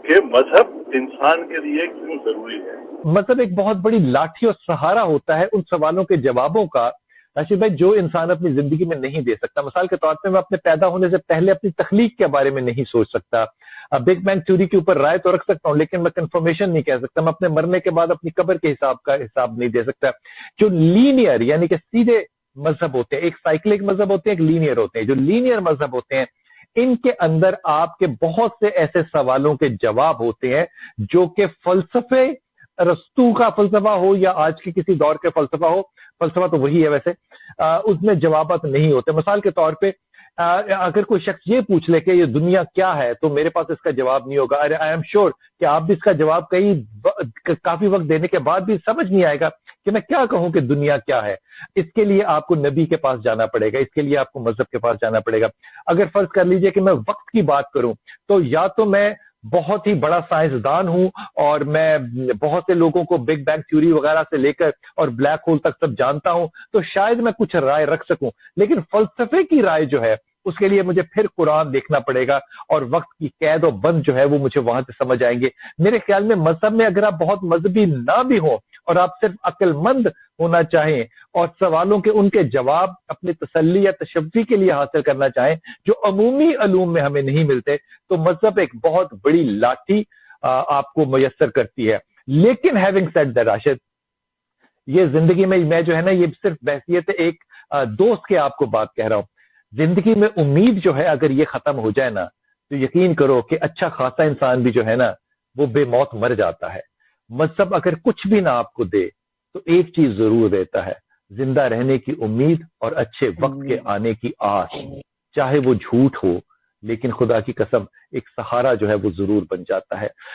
کہ مذہب انسان کے لیے کیوں ضروری ہے؟ مذہب ایک بہت بڑی لاٹھی اور سہارا ہوتا ہے ان سوالوں کے جوابوں کا راشد بھائی جو انسان اپنی زندگی میں نہیں دے سکتا. مثال کے طور پہ میں اپنے پیدا ہونے سے پہلے اپنی تخلیق کے بارے میں نہیں سوچ سکتا. بگ بینگ تھیوری کے اوپر رائے تو رکھ سکتا ہوں لیکن میں کنفرمیشن نہیں کہہ سکتا. میں اپنے مرنے کے بعد اپنی قبر کے حساب نہیں دے سکتا. جو لینئر یعنی کہ سیدھے مذہب ہوتے ہیں, ایک سائیکلک مذہب ہوتے ہیں, ایک لینئر ہوتے ہیں. جو لینئر مذہب ہوتے ہیں ان کے اندر آپ کے بہت سے ایسے سوالوں کے جواب ہوتے ہیں جو کہ فلسفے ارسطو کا فلسفہ ہو یا آج کے کسی دور کے فلسفہ ہو, فلسفہ تو وہی ہے ویسے, اس میں جوابات نہیں ہوتے. مثال کے طور پہ اگر کوئی شخص یہ پوچھ لے کہ یہ دنیا کیا ہے تو میرے پاس اس کا جواب نہیں ہوگا. آئی ایم شیور کہ آپ بھی اس کا جواب کافی وقت دینے کے بعد بھی سمجھ نہیں آئے گا کہ میں کیا کہوں کہ دنیا کیا ہے. اس کے لیے آپ کو نبی کے پاس جانا پڑے گا, اس کے لیے آپ کو مذہب کے پاس جانا پڑے گا. اگر فرض کر لیجئے کہ میں وقت کی بات کروں تو یا تو میں بہت ہی بڑا سائنسدان ہوں اور میں بہت سے لوگوں کو بگ بینگ تھیوری وغیرہ سے لے کر اور بلیک ہول تک سب جانتا ہوں تو شاید میں کچھ رائے رکھ سکوں. لیکن فلسفے کی رائے جو ہے اس کے لیے مجھے پھر قرآن دیکھنا پڑے گا اور وقت کی قید و بند جو ہے وہ مجھے وہاں سے سمجھ آئیں گے. میرے خیال میں مذہب میں اگر آپ بہت مذہبی نہ بھی ہوں اور آپ صرف عقل مند ہونا چاہیں اور سوالوں کے ان کے جواب اپنی تسلی یا تشفی کے لیے حاصل کرنا چاہیں جو عمومی علوم میں ہمیں نہیں ملتے, تو مذہب ایک بہت بڑی لاٹھی آپ کو میسر کرتی ہے. لیکن ہیونگ سیڈ دیٹ راشد, یہ زندگی میں جو ہے نا, یہ صرف بحثیت ایک دوست کے آپ کو بات کہہ رہا ہوں. زندگی میں امید جو ہے اگر یہ ختم ہو جائے نا تو یقین کرو کہ اچھا خاصا انسان بھی جو ہے نا وہ بے موت مر جاتا ہے. مذہب اگر کچھ بھی نہ آپ کو دے تو ایک چیز ضرور دیتا ہے, زندہ رہنے کی امید اور اچھے وقت کے آنے کی آس. چاہے وہ جھوٹ ہو لیکن خدا کی قسم ایک سہارا جو ہے وہ ضرور بن جاتا ہے.